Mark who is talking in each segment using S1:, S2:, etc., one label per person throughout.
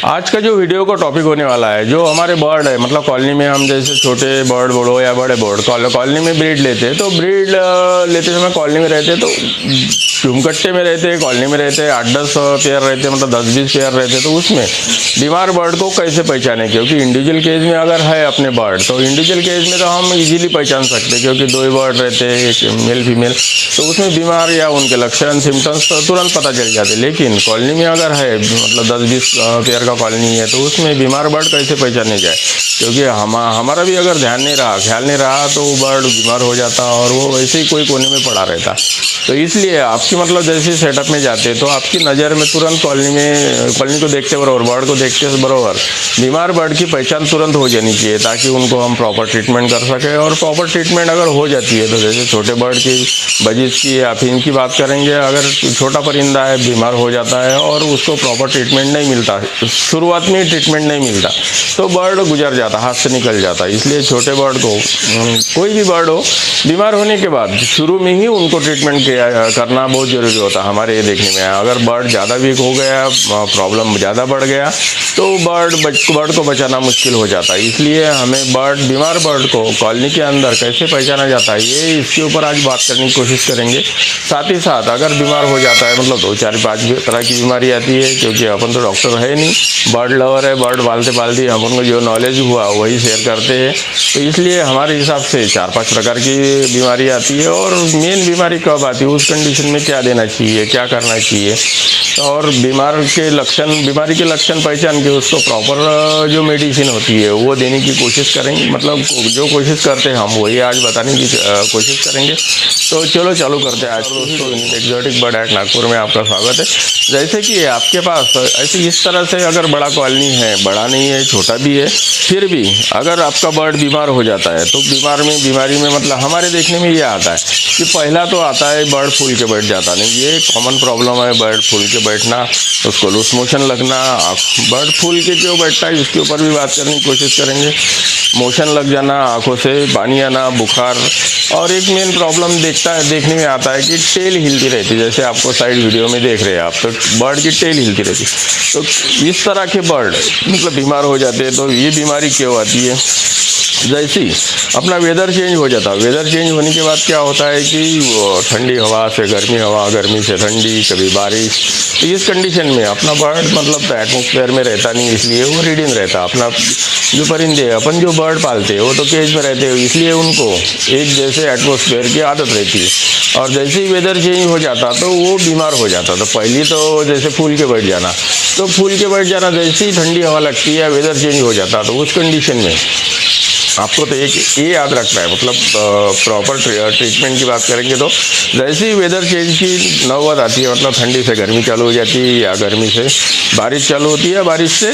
S1: आज का जो वीडियो का टॉपिक होने वाला है, जो हमारे बर्ड है, मतलब कॉलोनी में हम जैसे छोटे बर्ड बोलो या बड़े बर्ड कॉलोनी में ब्रीड लेते हैं, तो ब्रीड लेते समय कॉलोनी में रहते हैं तो झुमकट्टे में रहते हैं, कॉलोनी में रहते हैं, 8-10 पेयर रहते हैं, मतलब 10-20 पेयर रहते हैं। तो उसमें बीमार बर्ड को कैसे पहचाने, क्योंकि इंडिविजुअल केज में अगर है अपने बर्ड तो इंडिविजुअल केज में तो हम इजीली पहचान सकते हैं, क्योंकि 2 ही बर्ड रहते हैं, एक मेल फीमेल, तो उसमें बीमार या उनके लक्षण सिम्टम्स तो तुरंत पता चल जाते। लेकिन कॉलोनी में अगर है, मतलब 10-20 पेयर का कॉलोनी है, तो उसमें बीमार बर्ड कैसे पहचाने जाए, क्योंकि हमारा भी अगर ध्यान नहीं रहा, ख्याल नहीं रहा, तो वो बर्ड बीमार हो जाता और वो वैसे ही कोई कोने में पड़ा रहता। तो इसलिए आपकी मतलब जैसे सेटअप में जाते तो आपकी नज़र में तुरंत कॉलोनी को देखते बरोबर, बर्ड को देखते बरोबर बीमार बर्ड की पहचान तुरंत हो जानी चाहिए, ताकि उनको हम प्रॉपर ट्रीटमेंट कर सकें। और प्रॉपर ट्रीटमेंट अगर हो जाती है तो जैसे छोटे बर्ड की बजिश की या अफीम की बात करेंगे, अगर छोटा परिंदा है बीमार हो जाता है और उसको प्रॉपर ट्रीटमेंट नहीं मिलता, शुरुआत में ट्रीटमेंट नहीं मिलता, तो बर्ड गुजर जाता, हाथ से निकल जाता। इसलिए छोटे बर्ड को, कोई भी बर्ड हो, बीमार होने के बाद शुरू में ही उनको ट्रीटमेंट करना बहुत ज़रूरी होता है। हमारे ये देखने में आया, अगर बर्ड ज़्यादा वीक हो गया, प्रॉब्लम ज़्यादा बढ़ गया, तो बर्ड को बचाना मुश्किल हो जाता है। इसलिए हमें बीमार बर्ड को कॉलोनी के अंदर कैसे पहचाना जाता है, ये इसके ऊपर आज बात करने की कोशिश करेंगे। साथ ही साथ अगर बीमार हो जाता है, मतलब 2, 4, 5 तरह की बीमारी आती है, क्योंकि अपन तो डॉक्टर है नहीं, बर्ड लवर है, बर्ड पालते अपन को जो नॉलेज हुआ वही शेयर करते हैं। तो इसलिए हमारे हिसाब से 4-5 प्रकार की बीमारी आती है। और मेन बीमारी कब आती है, उस कंडीशन में क्या देना चाहिए, क्या करना चाहिए, और बीमारी के लक्षण पहचान के उसको प्रॉपर जो मेडिसिन होती है वो देने की कोशिश करेंगे। मतलब जो कोशिश करते हैं हम वही आज बताने की कोशिश करेंगे। तो चलो चालू करते हैं। आज दोस्तों एक्जोटिक बर्ड एट नागपुर में आपका स्वागत है। जैसे कि आपके पास ऐसे इस तरह से अगर बड़ा कॉलोनी है, बड़ा नहीं है, छोटा भी है, फिर भी अगर आपका बर्ड बीमार हो जाता है तो बीमारी में मतलब हमारे देखने में ये आता है कि पहला तो आता है बर्ड फूल के बैठ जाता। नहीं, ये कॉमन प्रॉब्लम है, बर्ड फूल के बैठना, उसको लूज मोशन लगना। बर्ड फूल के क्यों बैठता है इसके ऊपर भी बात करने की कोशिश करेंगे। मोशन लग जाना, आंखों से पानी आना, बुखार, और एक मेन प्रॉब्लम देखने में आता है कि टेल हिलती रहती है। जैसे आपको साइड वीडियो में देख रहे हैं आप, तो बर्ड की टेल हिलती रहती है। तो इस तरह के बर्ड मतलब बीमार हो जाते हैं। तो ये बीमारी क्यों आती है, जैसे ही अपना वेदर चेंज हो जाता है, वेदर चेंज होने के बाद क्या होता है कि ठंडी हवा से गर्मी हवा, गर्मी से ठंडी, कभी बारिश, तो इस कंडीशन में अपना बर्ड मतलब तो एटमॉस्फेयर में रहता नहीं, इसलिए वो रीडिंग रहता। अपना जो परिंदे अपन जो बर्ड पालते हैं वो तो केज में रहते हैं, इसलिए उनको एक जैसे एटमॉस्फेयर की आदत रहती है। और जैसे ही वेदर चेंज हो जाता तो वो बीमार हो जाता। तो पहली तो जैसे फूल के बैठ जाना, तो फूल के बैठ जाना, जैसे ही ठंडी हवा लगती है, वेदर चेंज हो जाता, तो उस कंडीशन में आपको तो एक ये याद रखना है। मतलब प्रॉपर ट्रीटमेंट की बात करेंगे तो जैसे ही वेदर चेंज की नौबत आती है, मतलब ठंडी से गर्मी चालू हो जाती है या गर्मी से बारिश चालू होती है, बारिश से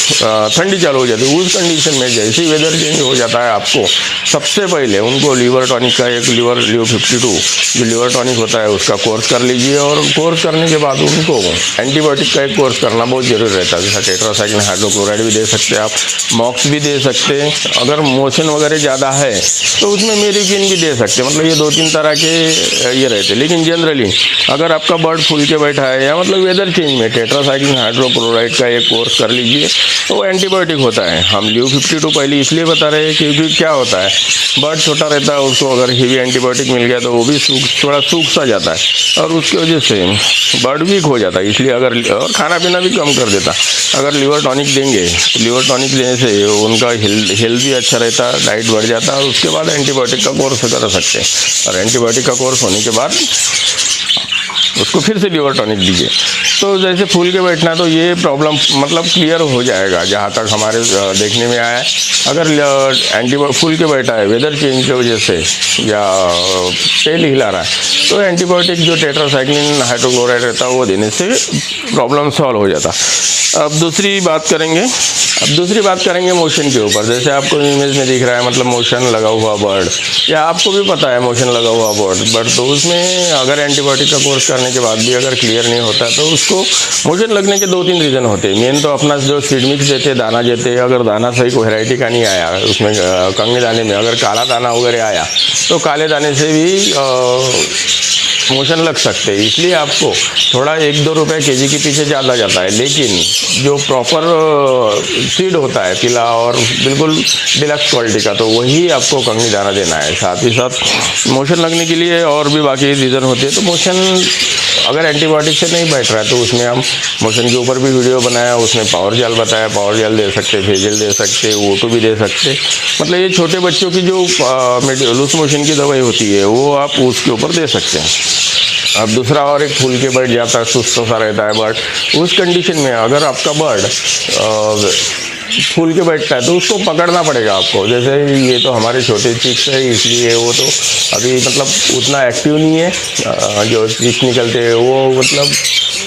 S1: ठंडी चालू हो जाती है, उस कंडीशन में जैसे ही वेदर चेंज हो जाता है, आपको सबसे पहले उनको लीवर टॉनिक का एक लीवर 52 जो लीवर टॉनिक होता है उसका कोर्स कर लीजिए। और कोर्स करने के बाद उनको एंटीबायोटिक का एक कोर्स करना बहुत जरूरी रहता है। जैसा टेट्रासाइक्लिन हाइड्रोक्लोराइड भी दे सकते हैं आप, मॉक्स भी दे सकते हैं। अगर मोशन वगैरह ज़्यादा है तो उसमें मेडिसिन भी दे सकते हैं। मतलब ये 2-3 तरह के ये रहते हैं। लेकिन जनरली अगर आपका बर्ड फूल के बैठा है या मतलब वेदर चेंज में टेट्रासाइक्लिन हाइड्रोक्लोराइड का एक कोर्स कर लीजिए, तो वो एंटीबायोटिक होता है। हम ल्यू 52 पहले इसलिए बता रहे हैं क्योंकि क्या होता है, बर्ड छोटा रहता है, उसको अगर हेवी एंटीबायोटिक मिल गया तो वो भी थोड़ा सूख सा जाता है और उसकी वजह से बर्ड वीक हो जाता है। इसलिए अगर और खाना पीना भी कम कर देता। अगर लीवर टॉनिक देंगे तो लीवर टॉनिक देने से उनका हेल्थ भी अच्छा रहता है, डाइट बढ़ जाता है, और उसके बाद एंटीबायोटिक का कोर्स कर सकते हैं। और एंटीबायोटिक का कोर्स होने के बाद उसको फिर से लीवर टॉनिक दीजिए। तो जैसे फूल के बैठना, तो ये प्रॉब्लम मतलब क्लियर हो जाएगा जहाँ तक हमारे देखने में आया है। अगर फूल के बैठा है वेदर चेंज की वजह से या टेल हिला रहा है, तो एंटीबायोटिक जो टेट्रासाइक्लिन हाइड्रोक्लोराइड रहता है वो देने से प्रॉब्लम सॉल्व हो जाता। अब दूसरी बात करेंगे मोशन के ऊपर। जैसे आपको इमेज में दिख रहा है, मतलब मोशन लगा हुआ बर्ड, या आपको भी पता है मोशन लगा हुआ बर्ड, तो उसमें अगर एंटीबायोटिक का कोर्स करने के बाद भी अगर क्लियर नहीं होता, तो उसको मोशन लगने के 2-3 रीज़न होते हैं। मेन तो अपना जो सीड मिक्स देते हैं, दाना देते हैं, अगर दाना सही को वेराइटी का नहीं आया, उसमें कंगे दाने में अगर काला दाना वगैरह आया, तो काले दाने से भी मोशन लग सकते हैं, इसलिए आपको थोड़ा 1-2 रुपये केजी के पीछे ज़्यादा जाता है। लेकिन जो प्रॉपर फीड होता है पिला और बिल्कुल डिलक्स क्वालिटी का, तो वही आपको कंगनी दाना देना है। साथ ही साथ मोशन लगने के लिए और भी बाकी रीज़न होते हैं। तो मोशन अगर एंटीबायोटिक से नहीं बैठ रहा है तो उसमें हम मोशन के ऊपर भी वीडियो बनाया, उसमें पावर जेल बताया, पावर जेल दे सकते, फेजियल दे सकते, O2 भी दे सकते। मतलब ये छोटे बच्चों की जो लूज मोशन की दवाई होती है वो आप उसके ऊपर दे सकते हैं। अब दूसरा और एक फूल के बर्ड जाता है, सुस्त सा रहता है बर्ड, उस कंडीशन में अगर आपका बर्ड फूल के बैठता है तो उसको पकड़ना पड़ेगा आपको। जैसे ये तो हमारे छोटे चिक्स है, इसलिए वो तो अभी मतलब उतना एक्टिव नहीं है। जो चिक्स निकलते हैं वो मतलब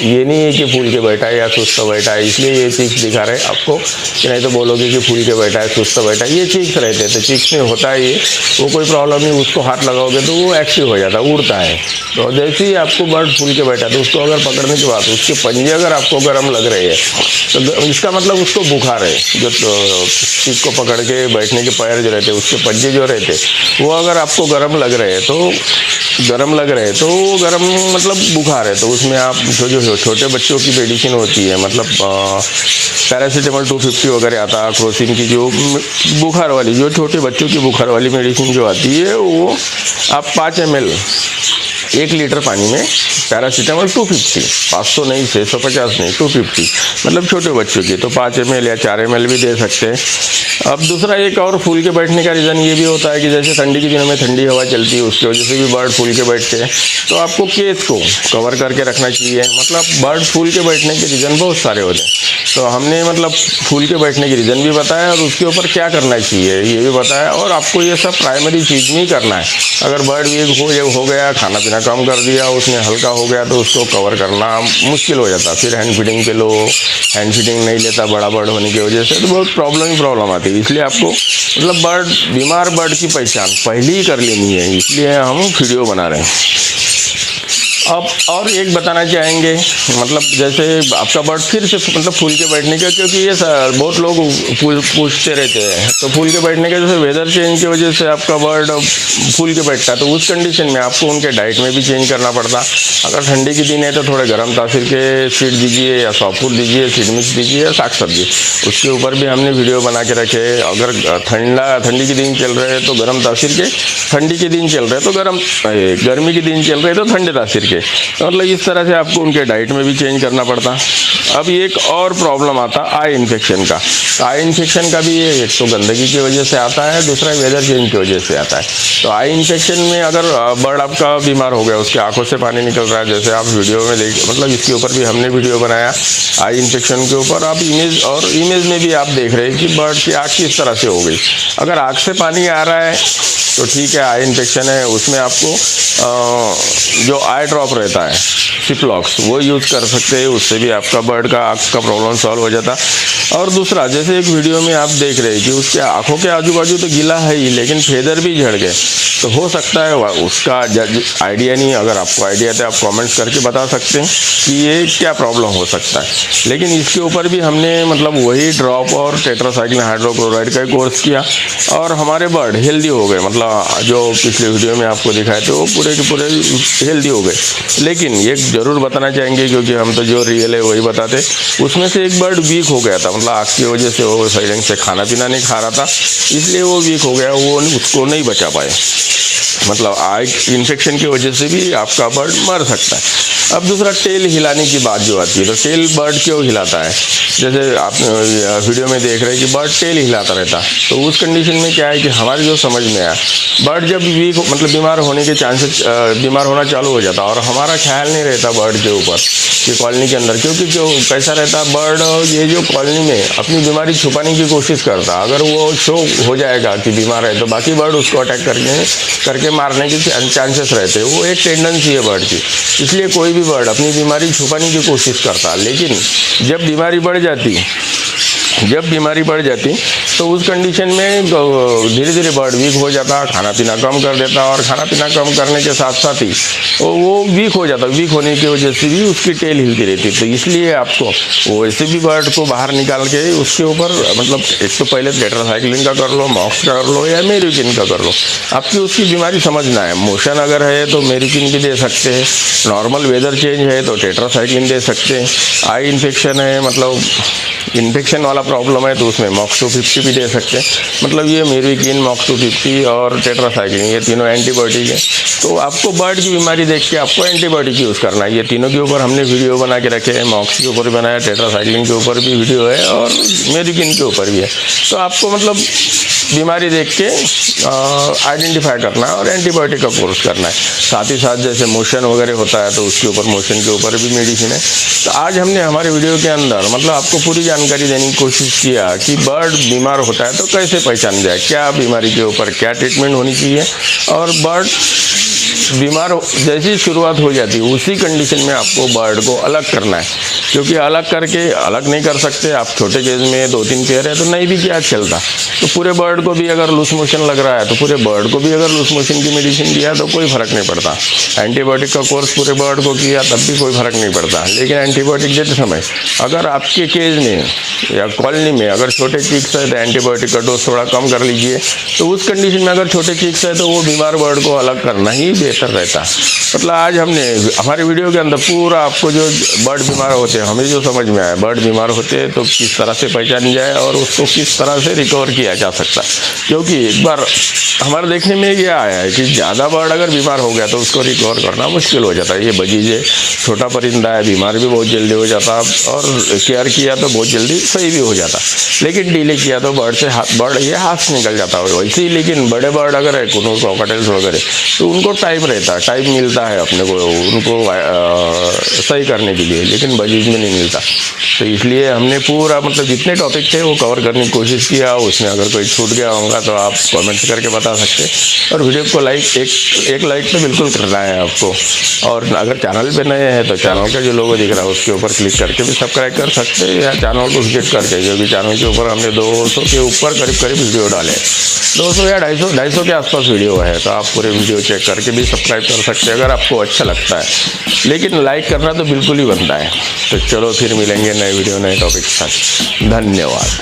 S1: ये नहीं है कि फूल के बैठा है या सुस्त बैठा है, इसलिए ये चिक्स दिखा रहे हैं आपको, कि नहीं तो बोलोगे कि फूल के बैठा है, सुस्त बैठा है। ये चिक्स रहते हैं, तो चिक्स में होता है ये, वो कोई प्रॉब्लम नहीं, उसको हाथ लगाओगे तो वो एक्टिव हो जाता है, उड़ता है। तो जैसे ही आपको बर्ड फूल के बैठा है तो उसको अगर पकड़ने के बाद उसके पंजे अगर आपको गर्म लग रहे हैं तो इसका मतलब उसको बुखार है। जो चिक को पकड़ के बैठने के पैर जो रहते हैं, उसके पंजे जो रहते हैं, वो अगर आपको गर्म लग रहे हैं तो गर्म मतलब बुखार है। तो उसमें आप जो छोटे बच्चों की मेडिसिन होती है, मतलब पैरासीटामोल 250 वगैरह आता है, क्रोसिन की जो बुखार वाली, जो छोटे बच्चों की बुखार वाली मेडिसिन जो आती है, वो आप 5 ml 1 लीटर पानी में पैरासीटामोल 250, 500 नहीं, 650 नहीं, 250, मतलब छोटे बच्चों की, तो 5 ml या 4 ml भी दे सकते हैं। अब दूसरा एक और फूल के बैठने का रीज़न ये भी होता है कि जैसे ठंडी के दिनों में ठंडी हवा चलती है, उसकी वजह से भी बर्ड फूल के बैठते हैं। तो आपको केस को कवर करके रखना चाहिए। मतलब बर्ड फूल के बैठने के रीज़न बहुत सारे होते हैं, तो हमने मतलब फूल के बैठने के रीज़न भी बताया और उसके ऊपर क्या करना चाहिए ये भी बताया। और आपको ये सब प्राइमरी चीज़ में ही करना है। अगर बर्ड वीक हो गया, खाना पीना कम कर दिया, उसमें हल्का हो गया, तो उसको कवर करना मुश्किल हो जाता। फिर हैंड फीडिंग पे लो, हैंड फीडिंग नहीं लेता बड़ा बर्ड होने की वजह से, तो बहुत प्रॉब्लम आती है। इसलिए आपको मतलब बीमार बर्ड की पहचान पहले ही कर लेनी है, इसलिए हम वीडियो बना रहे हैं। अब और एक बताना चाहेंगे, मतलब जैसे आपका बर्ड फिर से मतलब फूल के बैठने का, क्योंकि ये बहुत लोग पूछते रहते हैं, तो फूल के बैठने का जैसे वेदर चेंज की वजह से आपका बर्ड फूल के बैठता है, तो उस कंडीशन में आपको उनके डाइट में भी चेंज करना पड़ता। अगर ठंडी के दिन है तो थोड़े गर्म तासीर के सीड दीजिए या सॉफ्ट फूड दीजिए, सीड मिक्स दीजिए या साग सब्जी, उसके ऊपर भी हमने वीडियो बना के रखे। अगर ठंडी के दिन चल रहे हैं तो गर्म तासीर के, ठंडी के दिन चल रहे हैं तो गर्मी के दिन चल रहे हैं तो ठंडे तासीर के, मतलब इस तरह से आपको उनके डाइट में भी चेंज करना पड़ता। अब एक और प्रॉब्लम आता आई इन्फेक्शन का। आई इन्फेक्शन का भी एक तो गंदगी की वजह से आता है, दूसरा वेदर चेंज की वजह से आता है। तो आई इन्फेक्शन में अगर बर्ड आपका बीमार हो गया, उसकी आंखों से पानी निकल रहा है, जैसे आप वीडियो में देख, मतलब इसके ऊपर भी हमने वीडियो बनाया आई इन्फेक्शन के ऊपर। आप इमेज में भी आप देख रहे हैं कि बर्ड की आँख किस तरह से हो गई। अगर आँख से पानी आ रहा है तो ठीक है, आई इन्फेक्शन है, उसमें आपको जो आई ड्रॉप रहता है सिप्लॉक्स, वो यूज़ कर सकते हैं, उससे भी आपका बर्ड का आँख का प्रॉब्लम सॉल्व हो जाता। और दूसरा, जैसे एक वीडियो में आप देख रहे हैं कि उसके आँखों के आजू बाजू तो गीला है ही, लेकिन फेदर भी झड़ गए, तो हो सकता है उसका आइडिया नहीं। अगर आपको आइडिया है तो आप कमेंट्स करके बता सकते हैं कि ये क्या प्रॉब्लम हो सकता है। लेकिन इसके ऊपर भी हमने मतलब वही ड्रॉप और टेट्रासाइक्लिन हाइड्रोक्लोराइड का कोर्स किया और हमारे बर्ड हेल्दी हो गए। मतलब जो पिछले वीडियो में आपको दिखाए थे वो पूरे के पूरे हेल्दी हो गए। लेकिन ये ज़रूर बताना चाहेंगे, क्योंकि हम तो जो रियल है वही बताते, उसमें से एक बर्ड वीक हो गया था, मतलब आँख की वजह से वो सही ढंग से खाना पीना नहीं खा रहा था, इसलिए वो वीक हो गया, वो उसको नहीं बचा पाए। मतलब आई इन्फेक्शन की वजह से भी आपका बर्ड मर सकता है। अब दूसरा, टेल हिलाने की बात जो आती है, तो टेल बर्ड क्यों हिलाता है? जैसे आप वीडियो में देख रहे हैं कि बर्ड टेल हिलाता रहता है, तो उस कंडीशन में क्या है कि हमारे जो समझ में आया, बर्ड जब वीक मतलब बीमार होने के चांसेस, बीमार होना चालू हो जाता, और हमारा ख्याल नहीं रहता बर्ड के ऊपर कि कॉलोनी के अंदर, क्योंकि जो कैसा रहता बर्ड, ये जो कॉलोनी में अपनी बीमारी छुपाने की कोशिश करता, अगर वो शो हो जाएगा कि बीमार है तो बाकी बर्ड उसको अटैक करके मारने के चांसेस रहते हैं। वो एक टेंडेंसी है बर्ड की, इसलिए कोई भी बर्ड अपनी बीमारी छुपाने की कोशिश करता, लेकिन जब बीमारी बढ़ जाती तो उस कंडीशन में धीरे धीरे बर्ड वीक हो जाता, खाना पीना कम कर देता, और खाना पीना कम करने के साथ साथ ही वो वीक हो जाता। वीक होने की वजह से भी उसकी टेल हिलती रहती। तो इसलिए आपको वो ऐसे भी बर्ड को बाहर निकाल के उसके ऊपर मतलब एक तो पहले टेट्रासाइक्लिन का कर लो, मॉक्स का कर लो, या मेरिकिन का कर लो। आपकी उसकी बीमारी समझना है। मोशन अगर है तो मेरिकिन भी दे सकते हैं, नॉर्मल वेदर चेंज है तो टेट्रासाइक्लिन दे सकते हैं, आई इन्फेक्शन है मतलब इन्फेक्शन वाला प्रॉब्लम है तो उसमें मॉक्स 250 भी दे सकते हैं। मतलब ये मेरिकिन, मॉक्स 250 और टेट्रासाइक्लिन ये तीनों एंटीबायोटिक है। तो आपको बर्ड की बीमारी देख के आपको एंटीबायोटिक यूज़ करना है। ये तीनों के ऊपर हमने वीडियो बना के रखे हैं, मॉक्स के ऊपर भी बनाया, टेट्रासाइक्लिन के ऊपर भी वीडियो है और मेरिकिन के ऊपर भी है। तो आपको मतलब बीमारी देख के आइडेंटिफाई करना है और एंटीबायोटिक का कोर्स करना है। साथ ही साथ जैसे मोशन वगैरह होता है तो उसके ऊपर, मोशन के ऊपर भी मेडिसिन है। तो आज हमने हमारे वीडियो के अंदर मतलब आपको पूरी जानकारी देने की कोशिश किया कि बर्ड बीमार होता है तो कैसे पहचान जाए, क्या बीमारी के ऊपर क्या ट्रीटमेंट होनी चाहिए, और बर्ड बीमार जैसी शुरुआत हो जाती है उसी कंडीशन में आपको बर्ड को अलग करना है। क्योंकि अलग करके अलग नहीं कर सकते आप, छोटे केज में 2-3 पेयर है तो नहीं भी क्या चलता। तो पूरे बर्ड को भी अगर लूज मोशन लग रहा है तो पूरे बर्ड को भी अगर लूज मोशन की मेडिसिन दिया तो कोई फर्क नहीं पड़ता। एंटीबायोटिक का कोर्स पूरे बर्ड को किया तब भी कोई फर्क नहीं पड़ता। लेकिन एंटीबायोटिक देते समय अगर आपके केज में या कॉलोनी में अगर छोटे चिक्स है तो एंटीबायोटिक का डोज थोड़ा कम कर लीजिए। तो उस कंडीशन में अगर छोटे चिक्स है तो वो बीमार बर्ड को अलग करना ही बेहतर रहता। मतलब आज हमने हमारे वीडियो के अंदर पूरा आपको जो बर्ड बीमार होते हैं, हमें जो समझ में आया बर्ड बीमार होते हैं तो किस तरह से पहचानी जाए और उसको किस तरह से रिकवर किया जा सकता। क्योंकि एक बार हमारे देखने में ये आया है कि ज़्यादा बर्ड अगर बीमार हो गया तो उसको रिकवर करना मुश्किल हो जाता है। ये बजीजे छोटा परिंदा है, बीमार भी बहुत जल्दी हो जाता, और केयर किया तो बहुत जल्दी सही भी हो जाता। लेकिन डिले किया तो बर्ड से हाथ से निकल जाता है वैसे ही। लेकिन बड़े बर्ड अगर है, कॉकटेल्स वगैरह, तो उनको टाइम रहता है, टाइम मिलता है अपने को उनको सही करने के लिए, लेकिन बजीज में नहीं मिलता। तो इसलिए हमने पूरा मतलब जितने टॉपिक थे वो कवर करने की कोशिश किया। उसमें अगर कोई छूट गया होगा तो आप कमेंट्स करके बता सकते हैं। और वीडियो को लाइक एक लाइक तो बिल्कुल करना है आपको। और अगर चैनल पे नए हैं तो चैनल का जो लोगो दिख रहा है उसके ऊपर क्लिक करके भी सब्सक्राइब कर सकते हैं, या चैनल को विजिट करके, क्योंकि चैनल के ऊपर हमने 200 के ऊपर करीब वीडियो डाले, 200 या 250 के आसपास वीडियो है। तो आप पूरे वीडियो चेक करके भी सब्सक्राइब कर सकते हैं अगर आपको अच्छा लगता है। लेकिन लाइक करना तो बिल्कुल ही बनता है। तो चलो फिर मिलेंगे नए वीडियो नए टॉपिक के साथ। धन्यवाद।